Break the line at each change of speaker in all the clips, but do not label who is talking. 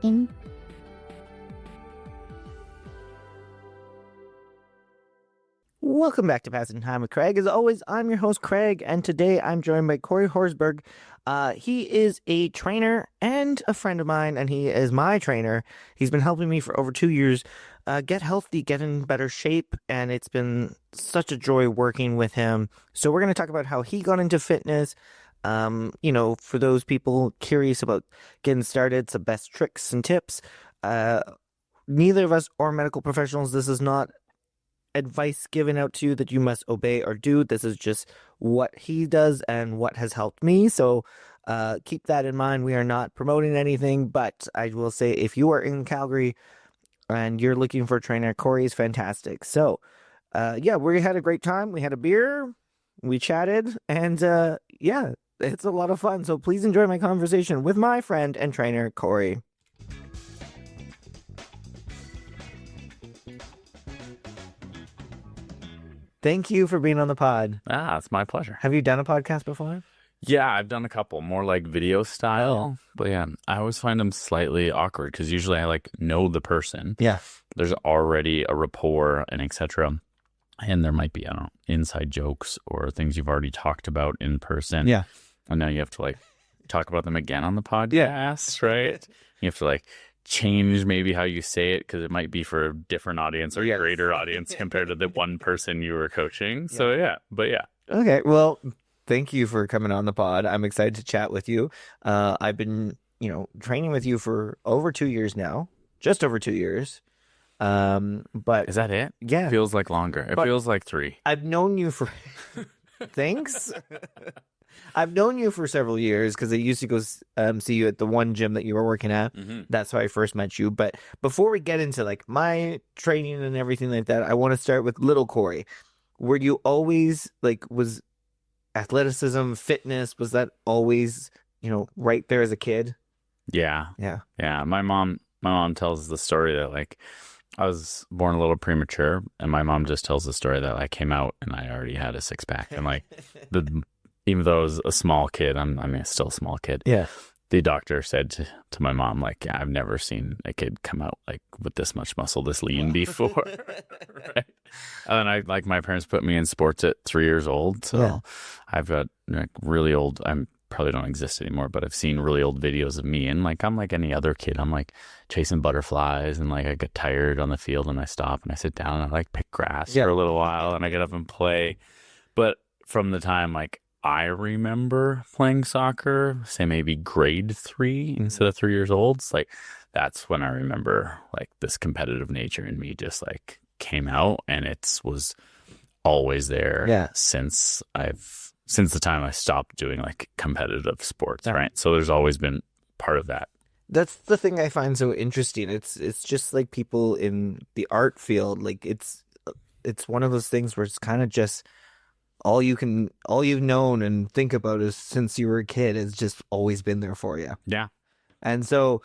talking.
Welcome back to Passing Time with Craig. As always, I'm your host, Craig, and today I'm joined by Cory Horsburgh. He is a trainer and a friend of mine, and he is my trainer. He's been helping me for over 2 years get healthy, get in better shape, and it's been such a joy working with him. So we're going to talk about how he got into fitness. For those people curious about getting started, some best tricks and tips. Neither of us are medical professionals. This is not advice given out to you that you must obey or do. This is just what he does and what has helped me. So keep that in mind. We are not promoting anything, but I will say if you are in Calgary and you're looking for a trainer, Cory is fantastic. So we had a great time. We had a beer, we chatted, and it's a lot of fun. So please enjoy my conversation with my friend and trainer, Cory. Thank you for being on the pod.
It's my pleasure.
Have you done a podcast before?
Yeah, I've done a couple, more like video style. But yeah, I always find them slightly awkward because usually I know the person.
Yeah.
There's already a rapport and etc. And there might be, inside jokes or things you've already talked about in person.
Yeah.
And now you have to talk about them again on the podcast, right? You have to change maybe how you say it because it might be for a different audience or a greater audience compared to the one person you were coaching. So
Okay, well, thank you for coming on the pod. I'm excited to chat with you. I've been training with you for over 2 years now, just over 2 years. But
is that it?
Yeah,
it feels like longer. It feels like 3.
I've known you for thanks. I've known you for several years because I used to go see you at the one gym that you were working at. Mm-hmm. That's how I first met you. But before we get into my training and everything like that, I want to start with little Cory. Were you always was athleticism, fitness, was that always, right there as a kid?
Yeah.
Yeah.
Yeah. My mom tells the story that I was born a little premature, and my mom just tells the story that I came out and I already had a 6-pack. And even though I was a small kid, I'm still a small kid.
Yeah.
The doctor said to my mom, I've never seen a kid come out with this much muscle, this lean before. Right? And I my parents put me in sports at 3 years old. So I've got really old, I probably don't exist anymore, but I've seen really old videos of me. And I'm like any other kid. I'm chasing butterflies, and I get tired on the field and I stop and I sit down and I pick grass for a little while and I get up and play. But from the time I remember playing soccer, say maybe grade 3 instead of 3 years old. It's that's when I remember this competitive nature in me just came out, and it was always there since the time I stopped doing competitive sports, right? So there's always been part of that.
That's the thing I find so interesting. It's just people in the art field, it's one of those things where it's kind of just all you've known and think about is since you were a kid has just always been there for you.
Yeah.
And so,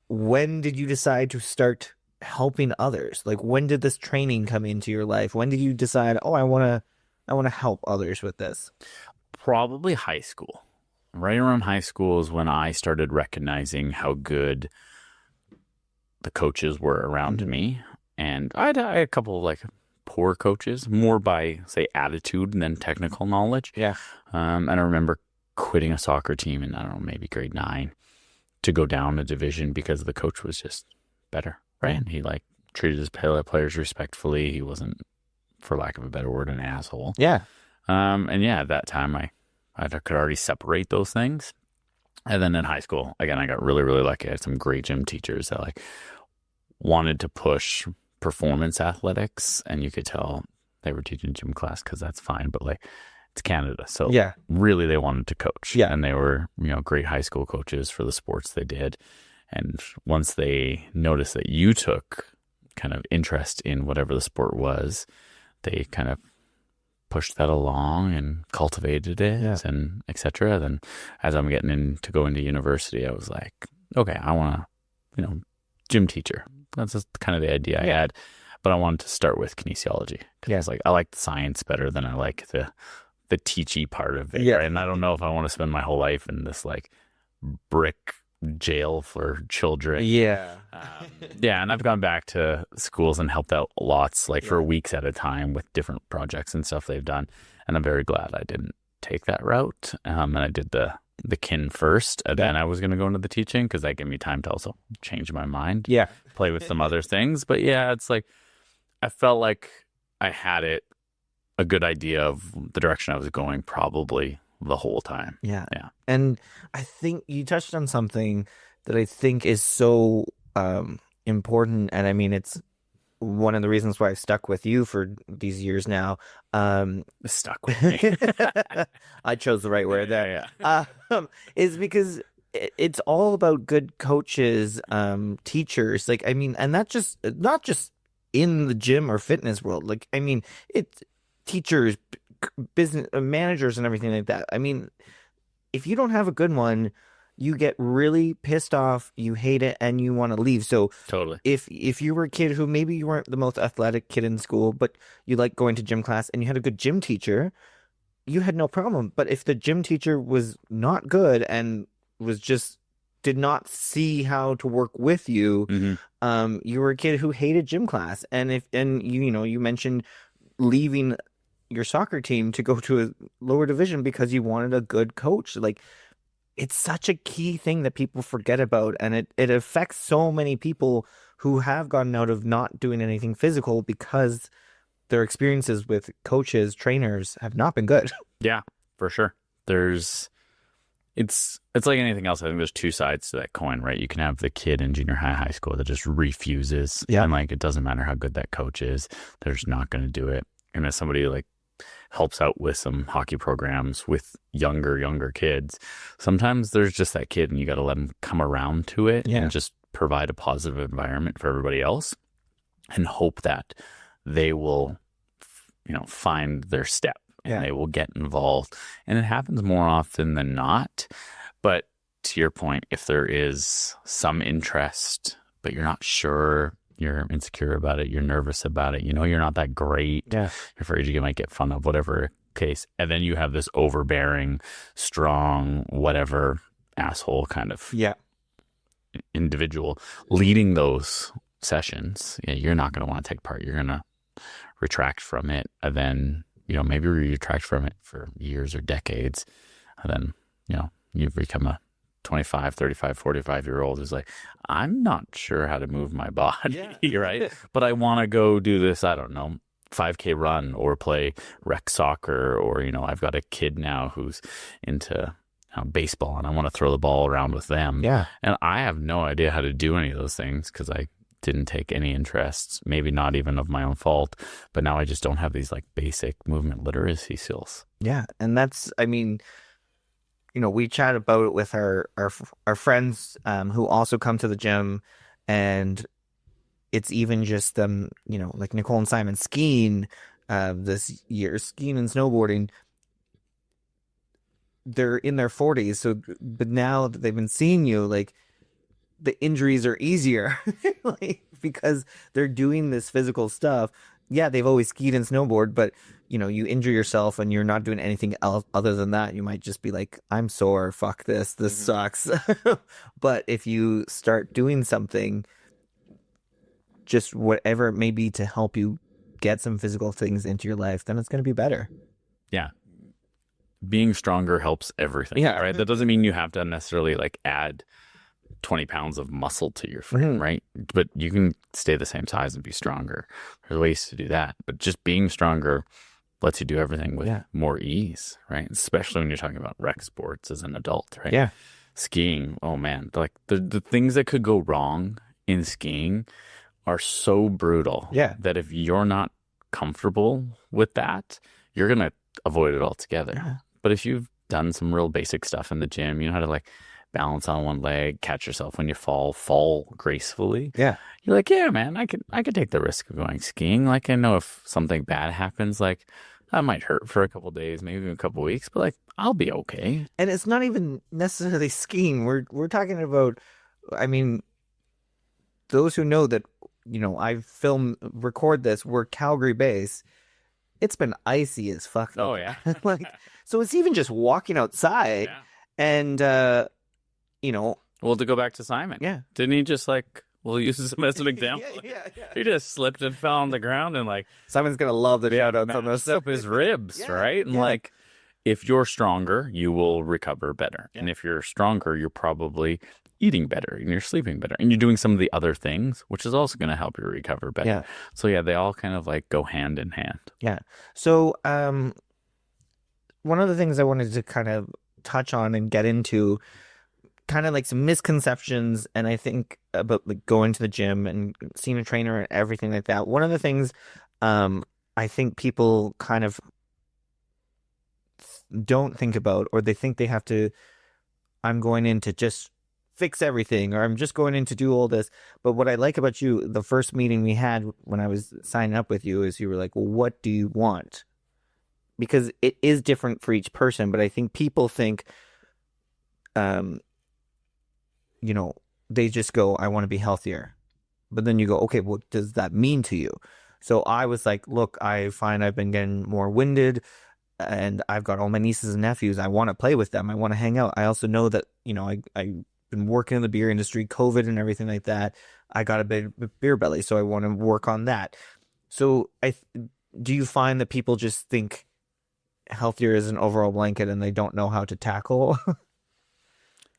when did you decide to start helping others? When did this training come into your life? When did you decide, I want to help others with this?
Probably high school. Right around high school is when I started recognizing how good the coaches were around me. And I had a couple of poor coaches, more by say attitude than technical knowledge.
Yeah.
And I remember quitting a soccer team in, I don't know, maybe grade 9 to go down a division because the coach was just better, right? And he treated his players respectfully. He wasn't, for lack of a better word, an asshole.
Yeah.
At that time I could already separate those things. And then in high school, again, I got really, really lucky. I had some great gym teachers that wanted to push performance athletics, and you could tell they were teaching gym class because that's fine, but it's Canada, so really they wanted to coach, and they were great high school coaches for the sports they did. And once they noticed that you took kind of interest in whatever the sport was, they kind of pushed that along and cultivated it and etc. Then as I'm getting into go into university, I was like, okay, I want to gym teacher. That's just kind of the idea I had. But I wanted to start with kinesiology. Because I like the science better than I like the teachy part of it.
Yeah.
Right? And I don't know if I want to spend my whole life in this brick jail for children.
Yeah.
Yeah, and I've gone back to schools and helped out lots, like for
Yeah.
weeks at a time with different projects and stuff they've done. And I'm very glad I didn't take that route. And I did the kin first, and then I was going to go into the teaching because that gave me time to also change my mind,
Yeah.
play with some other things. But yeah, it's like I felt like I had a good idea of the direction I was going probably the whole time.
Yeah.
Yeah.
And I think you touched on something that I think is so important. And I mean, it's one of the reasons why I've stuck with you for these years now.
Stuck with me.
I chose the right word there.
Yeah.
Is because it's all about good coaches, teachers. Like, I mean, and that just not just in the gym or fitness world. Like, I mean, it's teachers, business managers, and everything like that. I mean, if you don't have a good one, you get really pissed off, you hate it, and you want to leave. So
Totally.
if you were a kid who maybe you weren't the most athletic kid in school, but you liked going to gym class and you had a good gym teacher, you had no problem. But if the gym teacher was not good and was just did not see how to work with you, you were a kid who hated gym class. And you mentioned leaving your soccer team to go to a lower division because you wanted a good coach. Like, it's such a key thing that people forget about, and it affects so many people who have gotten out of not doing anything physical because their experiences with coaches, trainers have not been good.
Yeah, for sure. It's like anything else. I think there's two sides to that coin, right? You can have the kid in junior high school that just refuses.
Yeah.
And like, it doesn't matter how good that coach is, they're just not going to do it. And as somebody who like helps out with some hockey programs with younger kids, sometimes there's just that kid and you got to let them come around to it and just provide a positive environment for everybody else and hope that they will, find their step and they will get involved. And it happens more often than not. But to your point, if there is some interest, but you're not sure, you're insecure about it, you're nervous about it, you're not that great, you're afraid you might get fun of, whatever case, and then you have this overbearing, strong, whatever asshole kind of individual leading those sessions, you're not going to want to take part. You're going to retract from it, and then maybe retract from it for years or decades, and then you've become a 25, 35, 45-year-old who's like, I'm not sure how to move my body, right? But I want to go do this, I don't know, 5K run or play rec soccer, or, I've got a kid now who's into baseball and I want to throw the ball around with them.
Yeah.
And I have no idea how to do any of those things because I didn't take any interests, maybe not even of my own fault, but now I just don't have these like basic movement literacy skills.
Yeah. And that's, I mean, we chat about it with our friends who also come to the gym, and it's even just them, like Nicole and Simon skiing this year, skiing and snowboarding. They're in their 40s, so but now that they've been seeing you, like the injuries are easier, like because they're doing this physical stuff. Yeah, they've always skied and snowboard, but you injure yourself and you're not doing anything else other than that. You might just be like, I'm sore, fuck this sucks. But if you start doing something, just whatever it may be to help you get some physical things into your life, then it's going to be better.
Yeah. Being stronger helps everything.
Yeah.
Right. That doesn't mean you have to necessarily like add 20 pounds of muscle to your frame, right? But you can stay the same size and be stronger. There's ways to do that. But just being stronger lets you do everything with more ease, right? Especially when you're talking about rec sports as an adult, right?
Yeah.
Skiing, oh man, like the things that could go wrong in skiing are so brutal that if you're not comfortable with that, you're going to avoid it altogether. Yeah. But if you've done some real basic stuff in the gym, you know how to like balance on one leg, catch yourself when you fall gracefully. Yeah. You're like, yeah, man, I could take the risk of going skiing. Like, I know if something bad happens, like that might hurt for a couple of days, maybe even a couple of weeks, but like I'll be okay.
And it's not even necessarily skiing. We're talking about, I mean, those who know that, I record this, we're Calgary based. It's been icy as fuck.
Oh yeah.
Like, so it's even just walking outside and,
Well, to go back to Simon.
Yeah.
Didn't he just like, we'll use this as an example.
Yeah.
He just slipped and fell on the ground and like
Simon's gonna love the shout outs on those
messed up his ribs,
Yeah,
right? And
yeah.
like, if you're stronger, you will recover better.
Yeah.
And if you're stronger, you're probably eating better and you're sleeping better and you're doing some of the other things, which is also going to help you recover better.
Yeah.
So yeah, they all kind of like go hand in hand.
Yeah. So one of the things I wanted to kind of touch on and get into, kind of like some misconceptions, and I think about like going to the gym and seeing a trainer and everything like that. One of the things I think people kind of don't think about, or they think they have to, I'm going in to just fix everything, or I'm just going in to do all this. But what I like about you, the first meeting we had when I was signing up with you, is you were like, well, what do you want? Because it is different for each person, but I think people think, you know, they just go, I want to be healthier. But then you go, okay, what does that mean to you? So I was like, look, I find I've been getting more winded, and I've got all my nieces and nephews. I want to play with them. I want to hang out. I also know that, you know, I've been working in the beer industry, COVID and everything like that. I got a bit of beer belly, so I want to work on that. So do you find that people just think healthier is an overall blanket and they don't know how to tackle?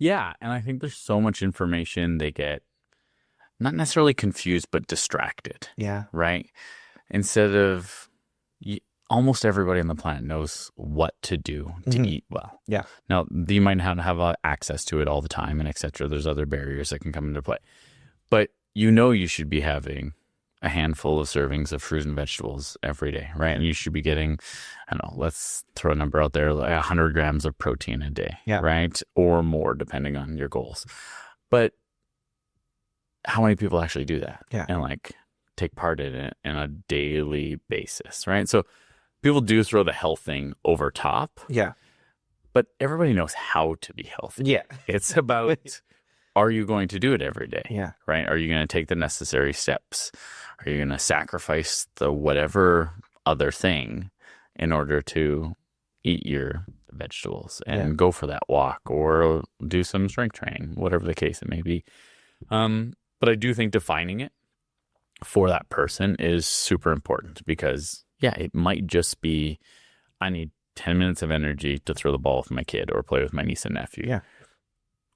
Yeah. And I think there's so much information they get not necessarily confused, but distracted.
Yeah.
Right. Instead of almost everybody on the planet knows what to do to eat well.
Yeah.
Now, you might not have access to it all the time and et cetera. There's other barriers that can come into play. But you know you should be having a handful of servings of fruit and vegetables every day, right? And you should be getting, I don't know, let's throw a number out there, like 100 grams of protein a day, right? Or more, depending on your goals. But how many people actually do that?
Yeah.
And like take part in it on a daily basis, right? So people do throw the health thing over top.
Yeah.
But everybody knows how to be healthy.
Yeah.
It's about, are you going to do it every day?
Yeah.
Right? Are you going to take the necessary steps? Are you going to sacrifice the whatever other thing in order to eat your vegetables and go for that walk or do some strength training, whatever the case it may be? But I do think defining it for that person is super important because, yeah, it might just be, I need 10 minutes of energy to throw the ball with my kid or play with my niece and nephew.
Yeah.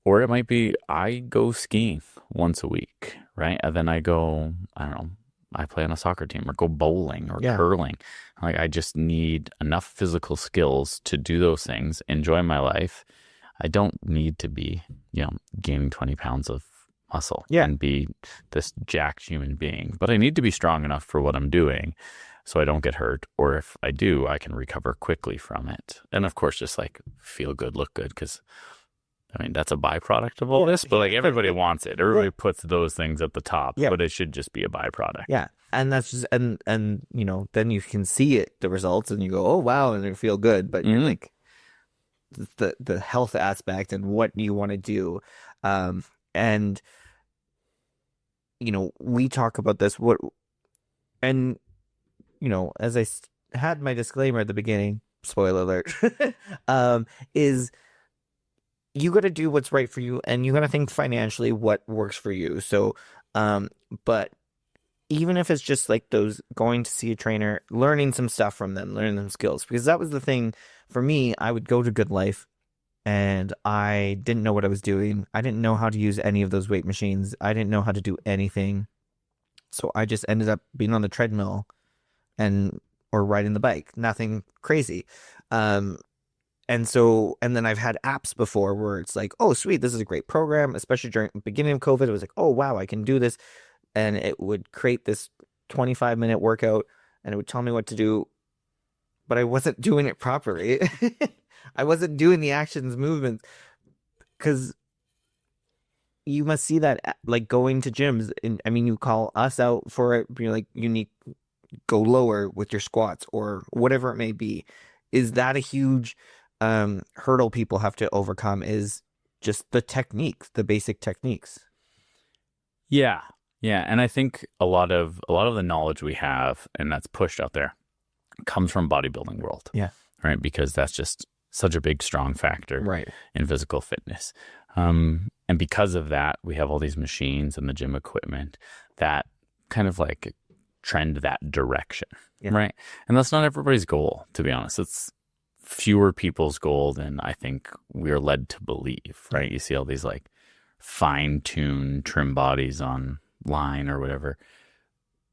Or it might be, I go skiing once a week, right? And then I go, I don't know, I play on a soccer team or go bowling or curling. Like I just need enough physical skills to do those things, enjoy my life. I don't need to be, gaining 20 pounds of muscle and be this jacked human being. But I need to be strong enough for what I'm doing so I don't get hurt. Or if I do, I can recover quickly from it. And of course, just like feel good, look good, because I mean, that's a byproduct of all this, but like everybody wants it. Everybody puts those things at the top, but it should just be a byproduct.
Yeah. And that's just, and then you can see it, the results, and you go, oh, wow, and you feel good. But you're like, the health aspect and what you want to do. And, we talk about this, as I had my disclaimer at the beginning, spoiler alert, is you got to do what's right for you, and you got to think financially what works for you. So, but even if it's just like those going to see a trainer, learning some stuff from them, learning them skills, because that was the thing for me. I would go to Good Life and I didn't know what I was doing. I didn't know how to use any of those weight machines. I didn't know how to do anything. So I just ended up being on the treadmill or riding the bike, nothing crazy. And then I've had apps before where it's like, oh, sweet, this is a great program, especially during the beginning of COVID. It was like, oh, wow, I can do this. And it would create this 25-minute workout and it would tell me what to do, but I wasn't doing it properly. I wasn't doing the actions, movements, because you must see that like going to gyms. You call us out for it. You're like, you need go lower with your squats or whatever it may be. Is that a huge hurdle people have to overcome? Is just the techniques, the basic techniques.
Yeah. And I think a lot of the knowledge we have and that's pushed out there comes from bodybuilding world.
Yeah. Right.
Because that's just such a big, strong factor
right.
in physical fitness. And And because of that, we have all these machines and the gym equipment that kind of like trend that direction, right? And that's not everybody's goal, to be honest. It's fewer people's goal than I think we're led to believe, right? You see all these like fine-tuned trim bodies online or whatever.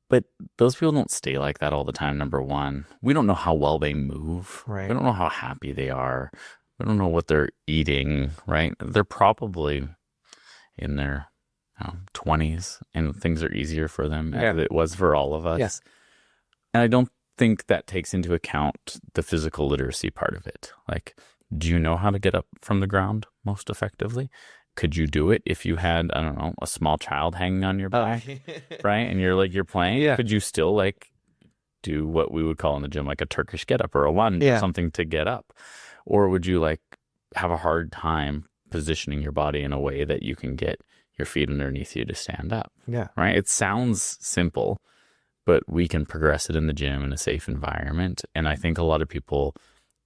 But those people don't stay like that all the time, number one. We don't know how well they move.
Right.
We don't know how happy they are. We don't know what they're eating, right? They're probably in their 20s and things are easier for them as it was for all of us.
Yes.
And I don't think that takes into account the physical literacy part of it. Like, do you know how to get up from the ground most effectively? Could you do it if you had, I don't know, a small child hanging on your back, right? And you're playing.
Yeah.
Could you still like do what we would call in the gym like a Turkish get up or a lunge or something to get up? Or would you like have a hard time positioning your body in a way that you can get your feet underneath you to stand up?
Yeah.
Right? It sounds simple, but we can progress it in the gym in a safe environment. And I think a lot of people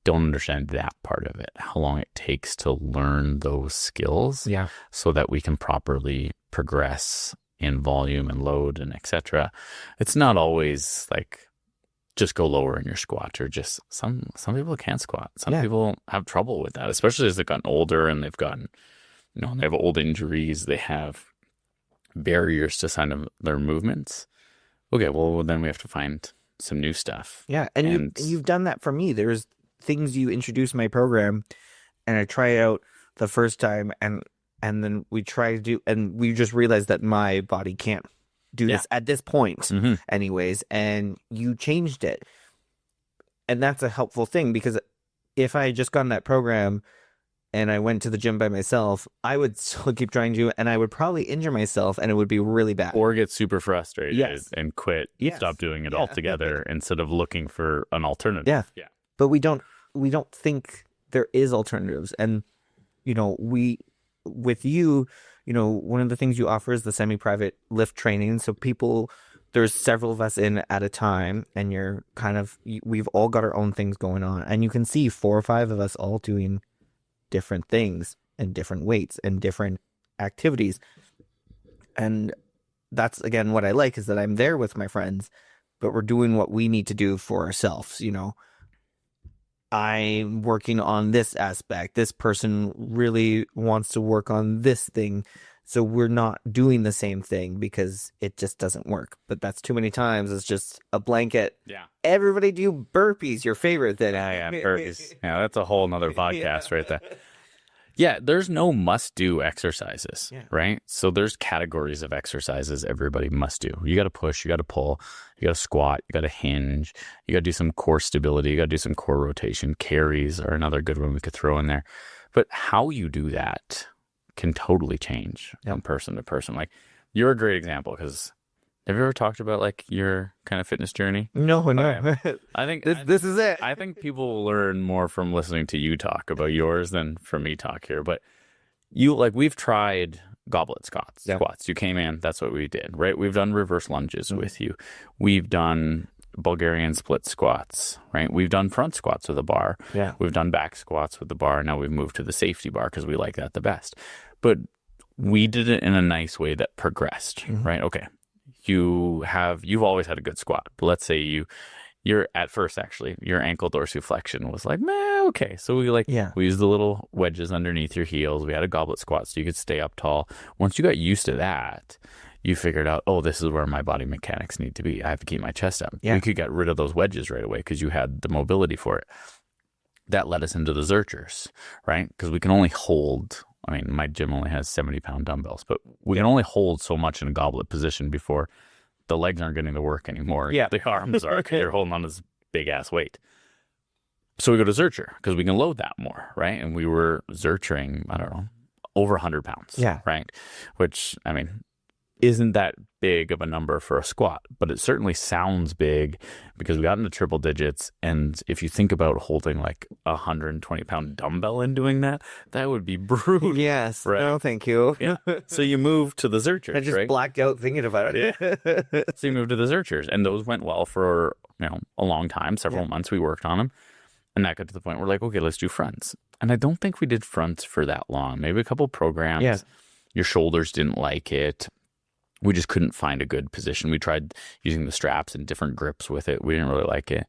don't understand that part of it, how long it takes to learn those skills so that we can properly progress in volume and load and etc. It's not always like just go lower in your squat, or just some people can't squat. Some people have trouble with that, especially as they've gotten older and they've gotten, they have old injuries, they have barriers to some of their movements. Okay, well then we have to find some new stuff.
Yeah, and you've done that for me. There's things you introduce my program, and I try it out the first time, and then we try to do, and we just realized that my body can't do this at this point, anyways. And you changed it, and that's a helpful thing, because if I had just gotten that program and I went to the gym by myself, I would still keep trying to, and I would probably injure myself, and it would be really bad.
Or get super frustrated and quit, stop doing it altogether instead of looking for an alternative.
Yeah. But we don't think there is alternatives. And, with you, one of the things you offer is the semi-private lift training. So there's several of us in at a time, and we've all got our own things going on. And you can see 4 or 5 of us all doing different things and different weights and different activities. And that's, again, what I like, is that I'm there with my friends, but we're doing what we need to do for ourselves. I'm working on this aspect. This person really wants to work on this thing. So we're not doing the same thing because it just doesn't work. But that's too many times. It's just a blanket. Yeah. Everybody do burpees, your favorite thing.
Yeah, burpees. Yeah, that's a whole nother podcast right there. Yeah, there's no must-do exercises, right? So there's categories of exercises everybody must do. You got to push, you got to pull, you got to squat, you got to hinge, you got to do some core stability, you got to do some core rotation. Carries are another good one we could throw in there. But how you do that can totally change from person to person. Like, you're a great example, because have you ever talked about like your kind of fitness journey?
No.
Okay. I think
this is it.
I think people will learn more from listening to you talk about yours than from me talk here. But we've tried goblet squats. You came in, that's what we did, right? We've done reverse lunges with you. We've done Bulgarian split squats, right? We've done front squats with a bar. Yeah. We've done back squats with the bar. Now we've moved to the safety bar because we like that the best. But we did it in a nice way that progressed, right? Okay. You've always had a good squat. But let's say you're at first, actually, your ankle dorsiflexion was like, meh, okay. So we used the little wedges underneath your heels. We had a goblet squat so you could stay up tall. Once you got used to that, you figured out, oh, this is where my body mechanics need to be. I have to keep my chest up. Yeah. We could get rid of those wedges right away because you had the mobility for it. That led us into the Zerchers, right? Because we can only hold, my gym only has 70-pound dumbbells, but we can only hold so much in a goblet position before the legs aren't getting to work anymore. Yeah. The arms are. You're holding on this big-ass weight. So we go to Zercher because we can load that more, right? And we were Zerchering, I don't know, over 100 pounds. Yeah. Right? Which, isn't that big of a number for a squat, but it certainly sounds big because we got into triple digits. And if you think about holding like a 120-pound dumbbell and doing that, that would be brutal.
Yes.
Right?
No, thank you.
Yeah. So you move to the Zerchers.
I just blacked out thinking about it.
Yeah. So you move to the Zerchers, and those went well for a long time, several months. We worked on them, and that got to the point where we're like, okay, let's do fronts. And I don't think we did fronts for that long. Maybe a couple programs. Yeah. your shoulders didn't like it. We just couldn't find a good position. We tried using the straps and different grips with it. We didn't really like it.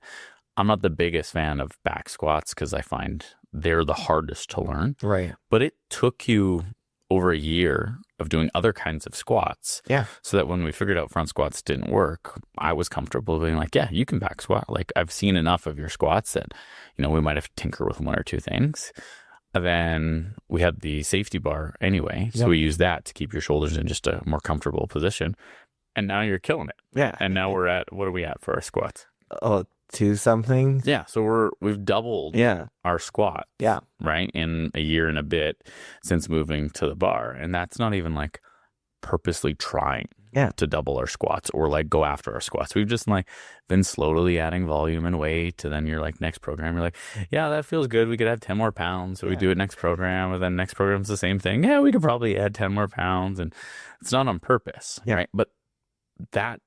I'm not the biggest fan of back squats because I find they're the hardest to learn.
Right.
But it took you over a year of doing other kinds of squats.
Yeah.
So that when we figured out front squats didn't work, I was comfortable being like, yeah, you can back squat. Like I've seen enough of your squats that, we might have to tinker with one or two things. And then we had the safety bar anyway. So we use that to keep your shoulders in just a more comfortable position. And now you're killing it.
Yeah.
And now we're at, what are we at for our squats?
Oh, 2 something.
Yeah. So we've doubled our squat.
Yeah.
Right. In a year and a bit since moving to the bar. And that's not even like purposely trying to double our squats or like go after our squats. We've just like been slowly adding volume and weight. And then you're like, next program, you're like, yeah, that feels good. We could add 10 more pounds. So we do it next program. And then next program's the same thing. Yeah, we could probably add 10 more pounds. And it's not on purpose.
Yeah.
Right. But that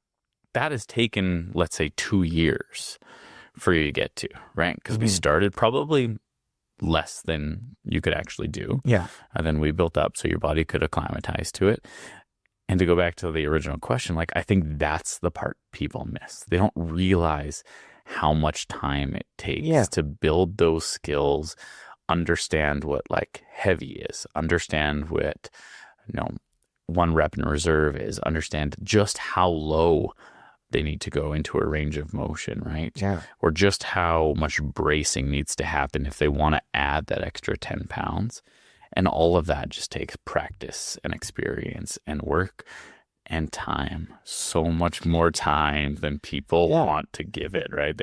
has taken, let's say, 2 years for you to get to, right? Because we started probably less than you could actually do.
Yeah.
And then we built up so your body could acclimatize to it. And to go back to the original question, like I think that's the part people miss. They don't realize how much time it takes to build those skills, understand what like heavy is, understand what, 1 rep in reserve is, understand just how low they need to go into a range of motion, right?
Yeah.
Or just how much bracing needs to happen if they want to add that extra 10 pounds. And all of that just takes practice and experience and work and time. So much more time than people want to give it, right?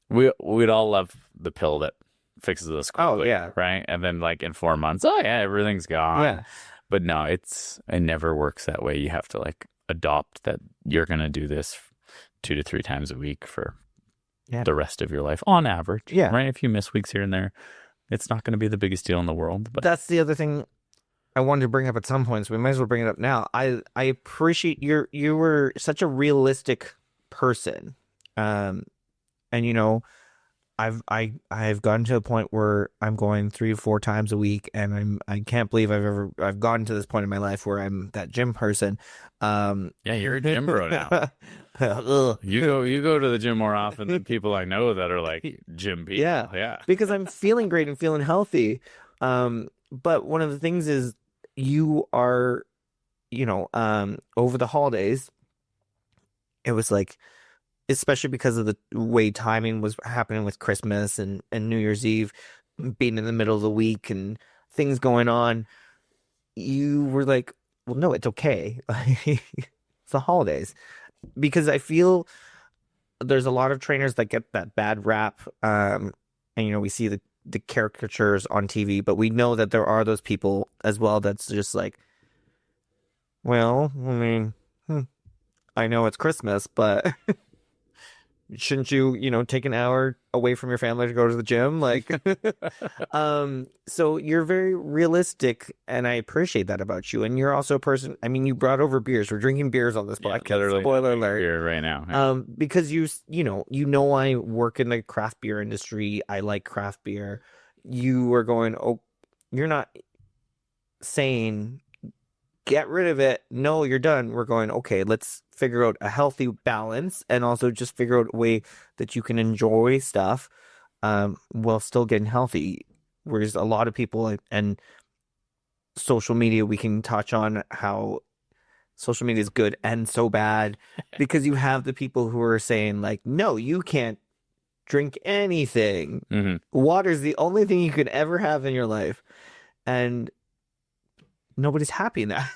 We'd all love the pill that fixes us quickly, right? And then like in 4 months, everything's gone.
Yeah.
But no, it never works that way. You have to like adopt that you're going to do this 2 to 3 times a week for the rest of your life on average.
Yeah.
Right. If you miss weeks here and there, it's not going to be the biggest deal in the world. But
that's the other thing I wanted to bring up at some point, so we might as well bring it up now. I appreciate you were such a realistic person. And I've gotten to a point where I'm going 3 or 4 times a week, and I can't believe I've gotten to this point in my life where I'm that gym person.
Yeah, you're a gym bro now. You go to the gym more often than people I know that are like gym people. Yeah.
Because I'm feeling great and feeling healthy. But one of the things is you are, over the holidays, it was like, especially because of the way timing was happening with Christmas and New Year's Eve being in the middle of the week and things going on, you were like, well, no, it's okay. It's the holidays. Because I feel there's a lot of trainers that get that bad rap. And, we see the caricatures on TV, but we know that there are those people as well that's just like, well, I mean, I know it's Christmas, but shouldn't you, take an hour away from your family to go to the gym? Like, so you're very realistic, and I appreciate that about you. And you're also a person, I mean, you brought over beers. We're drinking beers on this podcast.
Literally.
Spoiler alert.
Here right now.
Because I work in the craft beer industry. I like craft beer. You are going, you're not saying get rid of it. No, you're done. We're going, okay, let's figure out a healthy balance and also just figure out a way that you can enjoy stuff while still getting healthy. Whereas a lot of people and social media, we can touch on how social media is good and so bad because you have the people who are saying like, no, you can't drink anything.
Mm-hmm.
Water's the only thing you could ever have in your life. And nobody's happy in that.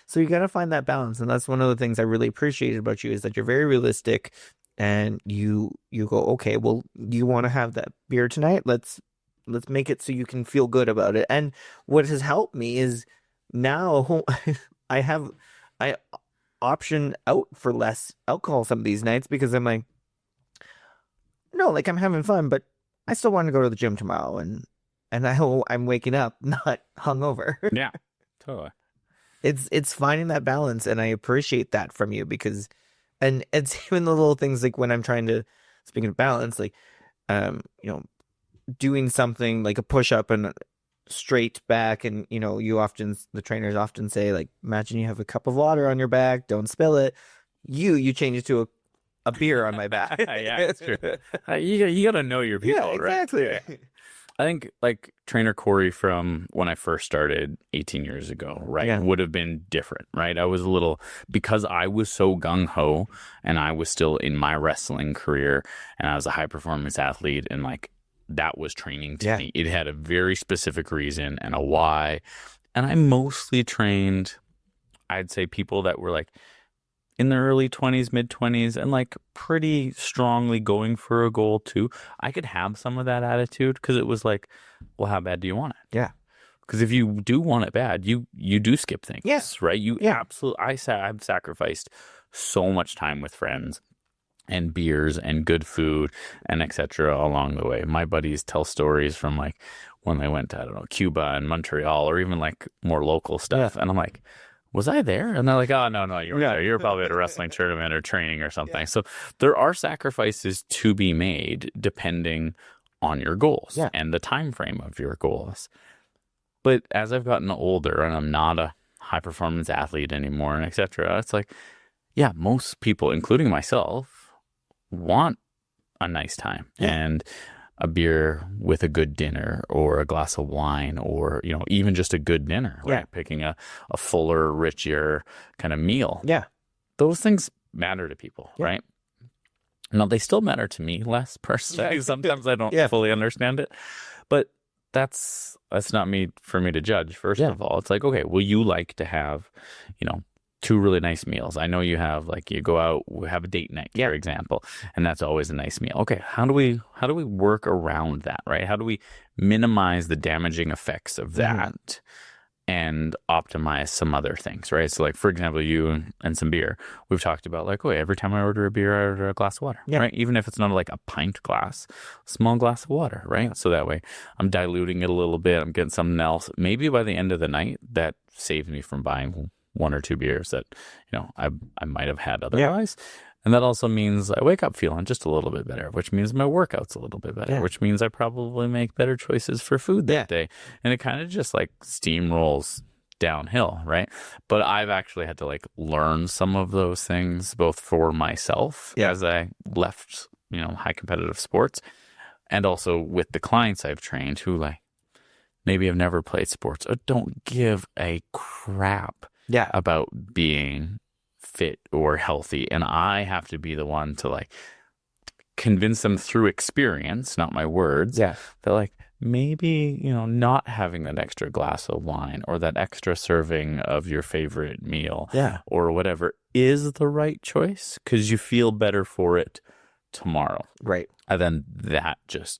So you got to find that balance. And that's one of the things I really appreciated about you is that you're very realistic and you go, okay, well, you want to have that beer tonight? Let's make it so you can feel good about it. And what has helped me is now I option out for less alcohol some of these nights because I'm like, no, like I'm having fun, but I still want to go to the gym tomorrow and I'm waking up not hungover.
Yeah, totally.
It's finding that balance, and I appreciate that from you because, and it's even the little things like when I'm trying to, speaking of balance, like, doing something like a push up and straight back, and the trainers often say, like, imagine you have a cup of water on your back, don't spill it. You change it to a beer on my back.
Yeah, it's true. You got to know your people,
Yeah, exactly.
right? Yeah. I think like trainer Cory from when I first started 18 years ago, right,
Yeah.
would have been different, right? I was a little, because I was so gung-ho and I was still in my wrestling career and I was a high performance athlete, and like that was training to me. It had a very specific reason and a why. And I mostly trained, I'd say, people that were like in their early 20s, mid 20s, and like pretty strongly going for a goal too. I could have some of that attitude because it was like, well, how bad do you want it?
Yeah.
Because if you do want it bad, you do skip things.
Yes.
Right. Absolutely. I've sacrificed so much time with friends and beers and good food and etc. along the way. My buddies tell stories from like when they went to, I don't know, Cuba and Montreal, or even like more local stuff. And I'm like, was I there? And they're like, oh, no, you were there. You were probably at a wrestling tournament or training or something. Yeah. So there are sacrifices to be made depending on your goals and the time frame of your goals. But as I've gotten older and I'm not a high performance athlete anymore and etc., it's like, yeah, most people, including myself, want a nice time and a beer with a good dinner, or a glass of wine, or, even just a good dinner, right? Picking a fuller, richer kind of meal. Yeah. Those things matter to people, right? Now, they still matter to me less personally. Sometimes I don't fully understand it, but that's not for me to judge, first of all. It's like, okay, well, you like to have, 2 really nice meals. I know you have, like, you go out, we have a date night, for example, and that's always a nice meal. Okay, how do we work around that, right? How do we minimize the damaging effects of that and optimize some other things, right? So, like, for example, you and some beer, we've talked about, like, okay, every time I order a beer, I order a glass of water, right? Even if it's not like a pint glass, small glass of water, right? So that way I'm diluting it a little bit, I'm getting something else. Maybe by the end of the night, that saves me from buying 1 or 2 beers that, I might have had otherwise. And that also means I wake up feeling just a little bit better, which means my workout's a little bit better, which means I probably make better choices for food that day. And it kind of just like steamrolls downhill, right? But I've actually had to like learn some of those things both for myself as I left, high competitive sports, and also with the clients I've trained who like maybe have never played sports or don't give a crap about being fit or healthy, and I have to be the one to like convince them through experience, not my words, that like maybe not having that extra glass of wine or that extra serving of your favorite meal or whatever is the right choice, because you feel better for it tomorrow, right? And then that just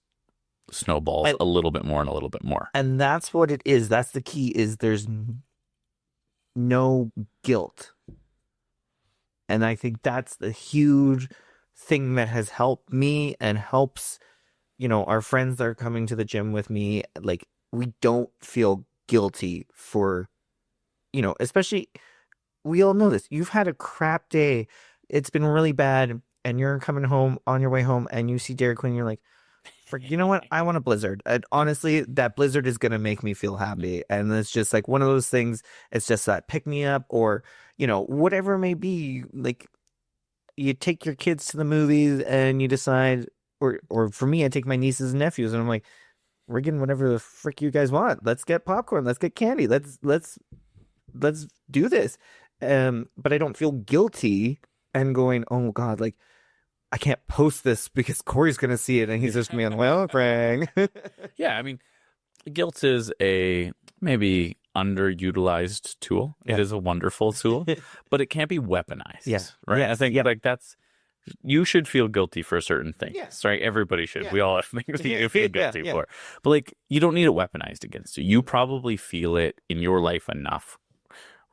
snowballs a little bit more and a little bit more,
and that's what it is. That's the key, is there's no guilt. And I think that's the huge thing that has helped me and helps, our friends that are coming to the gym with me. Like, we don't feel guilty for, especially, we all know this. You've had a crap day. It's been really bad. And you're coming home, on your way home, and you see Dairy Queen, and you're like, you know what? I want a Blizzard. And honestly, that Blizzard is going to make me feel happy. And it's just like one of those things. It's just that pick me up, or, whatever it may be. Like, you take your kids to the movies and you decide, or for me, I take my nieces and nephews and I'm like, we're getting whatever the frick you guys want. Let's get popcorn. Let's get candy. Let's do this. But I don't feel guilty and going, oh God, like, I can't post this because Cory's going to see it and he's just me on, well, Craig.
Yeah, I mean, guilt is a maybe underutilized tool. It is a wonderful tool, but it can't be weapanized. Yeah. Right. I think like that's, you should feel guilty for certain things. Yes. Right. Everybody should. We all have things that you feel guilty for. But like, you don't need it weaponized against you. You probably feel it in your life enough,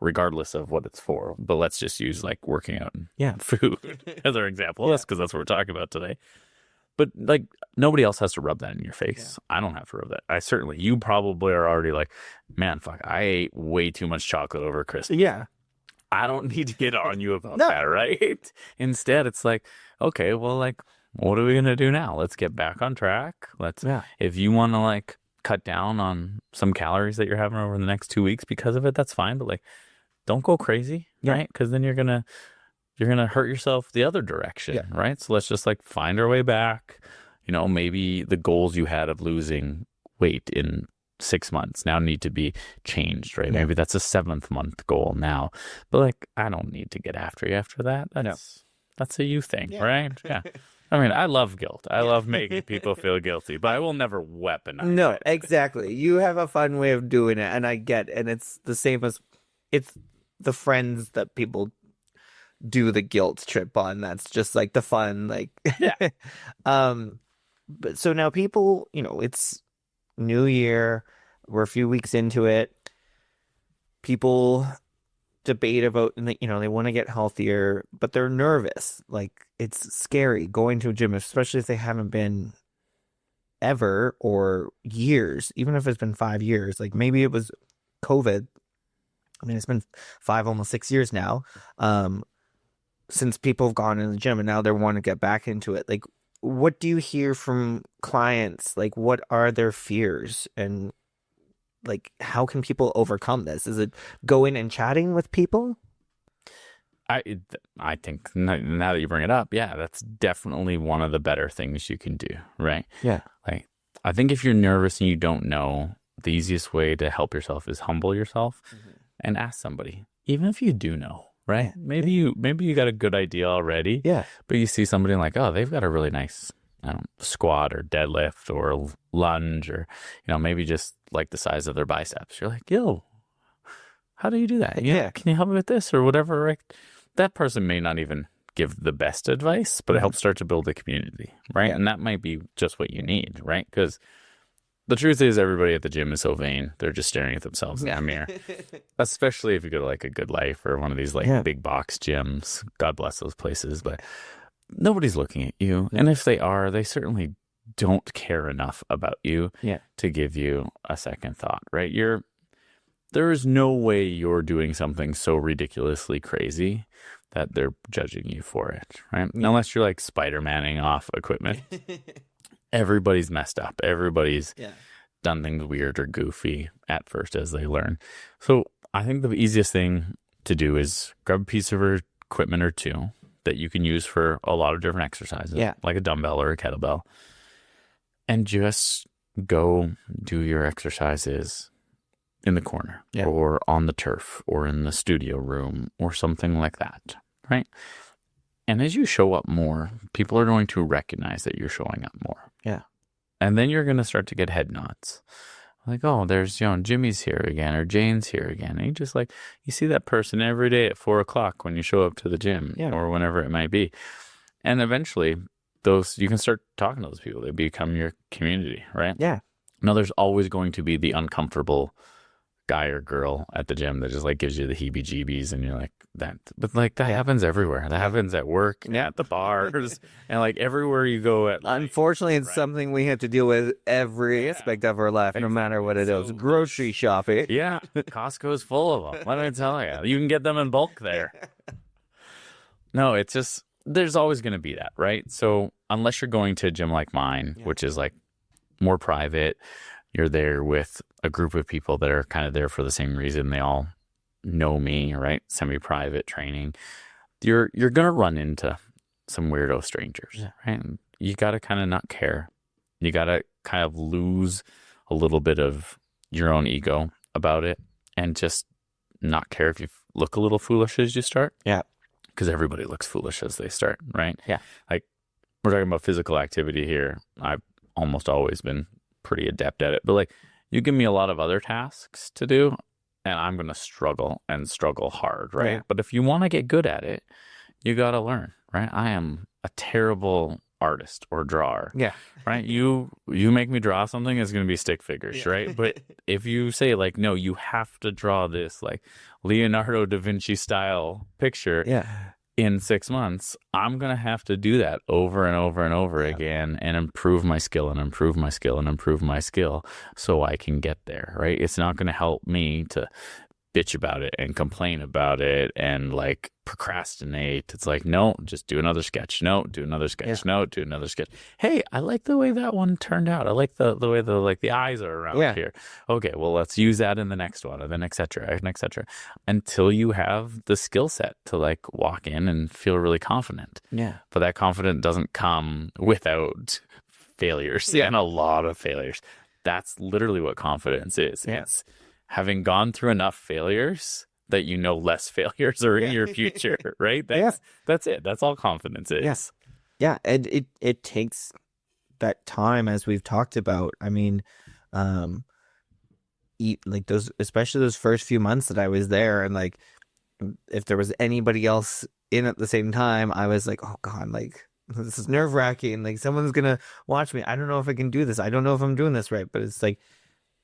regardless of what it's for. But let's just use like working out and food as our example. That's because that's what we're talking about today. But like, nobody else has to rub that in your face. I don't have to rub that. You probably are already like, man, fuck, I ate way too much chocolate over Christmas. Yeah. I don't need to get on you about that, right? Instead, it's like, okay, well, like, what are we going to do now? Let's get back on track. If you want to like cut down on some calories that you're having over the next 2 weeks because of it, that's fine. But like, don't go crazy, right? Because then you're gonna hurt yourself the other direction, right? So let's just like find our way back. Maybe the goals you had of losing weight in 6 months now need to be changed, right? Maybe that's a 7th month goal now. But like, I don't need to get after you after that. That's a you thing, right? Yeah. I mean, I love guilt. I love making people feel guilty, but I will never weaponize it.
Exactly. You have a fun way of doing it, and I get, and it's the same as it's the friends that people do the guilt trip on. That's just like the fun, like, but so now people, it's New Year. We're a few weeks into it. People debate about, they want to get healthier, but they're nervous. Like, it's scary going to a gym, especially if they haven't been ever or years, even if it's been 5 years. Like, maybe it was COVID. I mean, it's been 5, almost 6 years now, since people have gone in the gym, and now they want to get back into it. Like, what do you hear from clients? Like, what are their fears, and like, how can people overcome this? Is it going and chatting with people?
I think now that you bring it up, that's definitely one of the better things you can do, right?
Yeah.
Like, I think if you're nervous and you don't know, the easiest way to help yourself is humble yourself and ask somebody, even if you do know, right? Maybe you got a good idea already.
Yeah.
But you see somebody like, oh, they've got a really nice, squat or deadlift or lunge, or maybe just like the size of their biceps. You're like, yo, how do you do that? Can you help me with this or whatever? Right? That person may not even give the best advice, but it helps start to build a community, right? And that might be just what you need, right? Because the truth is, everybody at the gym is so vain. They're just staring at themselves in the mirror. Especially if you go to like a Good Life or one of these like big box gyms. God bless those places, but nobody's looking at you. And if they are, they certainly don't care enough about you to give you a second thought, right? There is no way you're doing something so ridiculously crazy that they're judging you for it, right? Unless you're like Spider-Manning off equipment. Everybody's messed up. Everybody's done things weird or goofy at first as they learn. So I think the easiest thing to do is grab a piece of equipment or two that you can use for a lot of different exercises, like a dumbbell or a kettlebell, and just go do your exercises in the corner or on the turf or in the studio room or something like that, right? And as you show up more, people are going to recognize that you're showing up more.
Yeah.
And then you're going to start to get head nods. Like, oh, there's, Jimmy's here again, or Jane's here again. And you see that person every day at 4:00 when you show up to the gym or whenever it might be. And eventually you can start talking to those people. They become your community, right?
Yeah.
Now, there's always going to be the uncomfortable guy or girl at the gym that just like gives you the heebie-jeebies, and you're like, that, but like that happens everywhere. That happens at work, at the bars, and like everywhere you go at.
Unfortunately, it's something we have to deal with every aspect of our life, no matter what it is. Grocery shopping.
Yeah, Costco's full of them. Let me tell you, you can get them in bulk there. No, it's just, there's always going to be that, right? So unless you're going to a gym like mine, which is like more private, you're there with a group of people that are kind of there for the same reason. They all know me, right? Semi-private training. You're going to run into some weirdo strangers, right? And you got to kind of not care. You got to kind of lose a little bit of your own ego about it and just not care if you look a little foolish as you start.
Yeah.
Because everybody looks foolish as they start, right?
Yeah.
Like, we're talking about physical activity here. I've almost always been pretty adept at it, but like, you give me a lot of other tasks to do and I'm going to struggle and struggle hard, right? But if you want to get good at it, you got to learn, right? I am a terrible artist or drawer, right? You make me draw something, it's going to be stick figures, right? But if you say like, no, you have to draw this like Leonardo da Vinci style picture in 6 months, I'm going to have to do that over and over and over again and improve my skill and improve my skill and improve my skill so I can get there, right? It's not going to help me to bitch about it and complain about it and like procrastinate. It's like, no, just do another sketch. No, do another sketch. No, do another sketch. Hey, I like the way that one turned out. I like the way the eyes are around here. Okay, well, let's use that in the next one, and then et cetera, until you have the skill set to like walk in and feel really confident.
Yeah.
But that confidence doesn't come without failures and a lot of failures. That's literally what confidence is.
Yeah.
It's having gone through enough failures that you know less failures are in your future, right? That's it. That's all confidence is.
Yes. Yeah. And it takes that time, as we've talked about. I mean, like especially those first few months that I was there, and like if there was anybody else in at the same time, I was like, oh God, like this is nerve-wracking. Like someone's gonna watch me. I don't know if I can do this. I don't know if I'm doing this right. But it's like,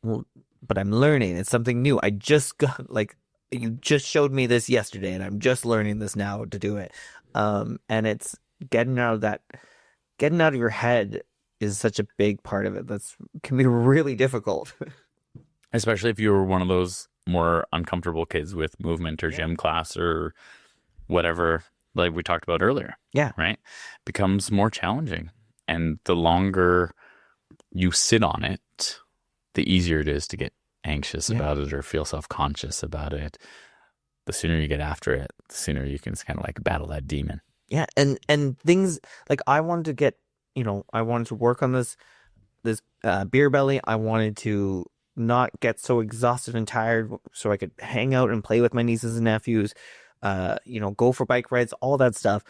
well, but I'm learning. It's something new. I just got like, you just showed me this yesterday, and I'm just learning this now to do it. And it's getting out of your head is such a big part of it. Can be really difficult.
Especially if you were one of those more uncomfortable kids with movement or gym class or whatever, like we talked about earlier.
Yeah.
Right? Becomes more challenging. And the longer you sit on it, the easier it is to get anxious about it or feel self-conscious about it. The sooner you get after it, the sooner you can kind of like battle that demon.
Yeah. And things like I wanted to work on this beer belly. I wanted to not get so exhausted and tired so I could hang out and play with my nieces and nephews, go for bike rides, all that stuff.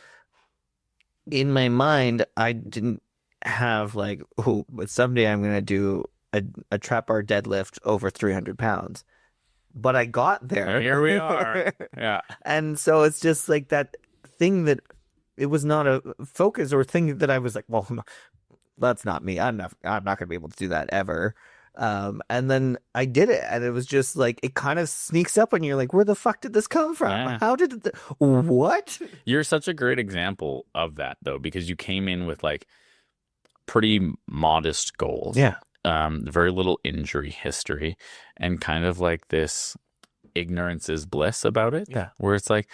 In my mind, I didn't have like, oh, but someday I'm going to do a trap bar deadlift over 300 pounds. But I got there.
Here we are. Yeah.
And so it's just like that thing that it was not a focus or thing that I was like, well, that's not me. I'm not going to be able to do that ever. And then I did it, and it was just like, it kind of sneaks up on you. You're like, where the fuck did this come from?
Yeah.
How did it, what?
You're such a great example of that though, because you came in with like pretty modest goals.
Yeah.
Very little injury history, and kind of like this ignorance is bliss about it.
Yeah.
Where it's like,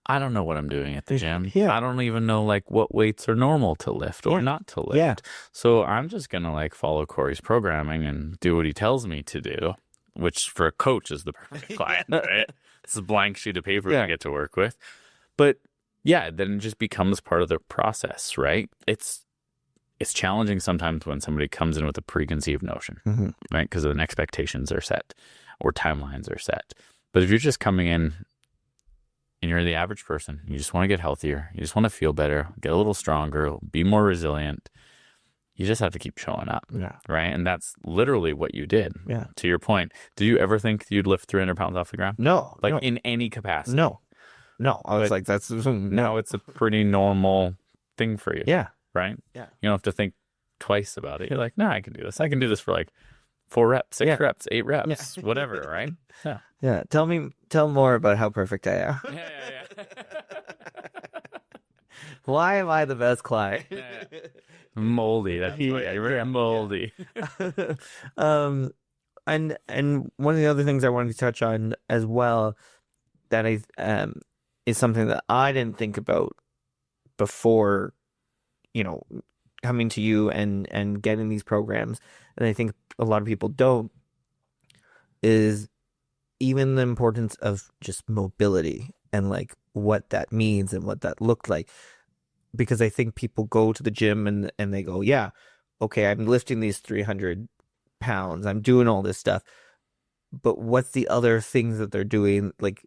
I don't know what I'm doing at the gym.
Yeah.
I don't even know like what weights are normal to lift or not to lift.
Yeah.
So I'm just going to like follow Cory's programming and do what he tells me to do, which for a coach is the perfect client, right? It's a blank sheet of paper to get to work with. But yeah, then it just becomes part of the process, right? It's challenging sometimes when somebody comes in with a preconceived notion, right? Because then expectations are set or timelines are set. But if you're just coming in and you're the average person, you just want to get healthier, you just want to feel better, get a little stronger, be more resilient, you just have to keep showing up, right? And that's literally what you did.
Yeah.
To your point, did you ever think you'd lift 300 pounds off the ground?
No.
Like in any capacity?
No. I was like, that's...
No, it's a pretty normal thing for you.
Yeah.
Right?
Yeah.
You don't have to think twice about it. You're like, no, I can do this. I can do this for like 4 reps, 6 reps, 8 reps, whatever, right? Yeah.
Yeah. Tell more about how perfect I am.
Yeah.
Why am I the best client?
Moldy. That's you're moldy.
And one of the other things I wanted to touch on as well that is something that I didn't think about before, coming to you and getting these programs, and I think a lot of people don't, is even the importance of just mobility and like what that means and what that looked like. Because I think people go to the gym and they go, yeah, okay, I'm lifting these 300 pounds, I'm doing all this stuff, but what's the other things that they're doing? Like,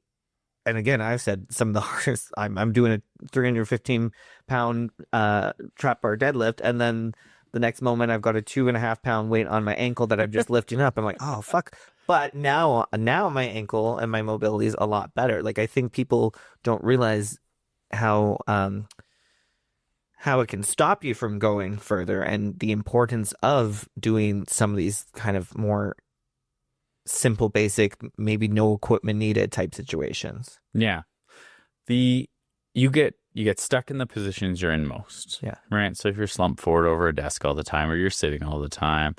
and again, I've said some of the hardest, I'm doing a 315 pound trap bar deadlift, and then the next moment I've got a 2.5 pound weight on my ankle that I'm just lifting up. I'm like, oh fuck. But now my ankle and my mobility is a lot better. Like, I think people don't realize how it can stop you from going further, and the importance of doing some of these kind of more simple, basic, maybe no equipment needed type situations.
Yeah. You get stuck in the positions you're in most.
Yeah.
Right. So if you're slumped forward over a desk all the time, or you're sitting all the time,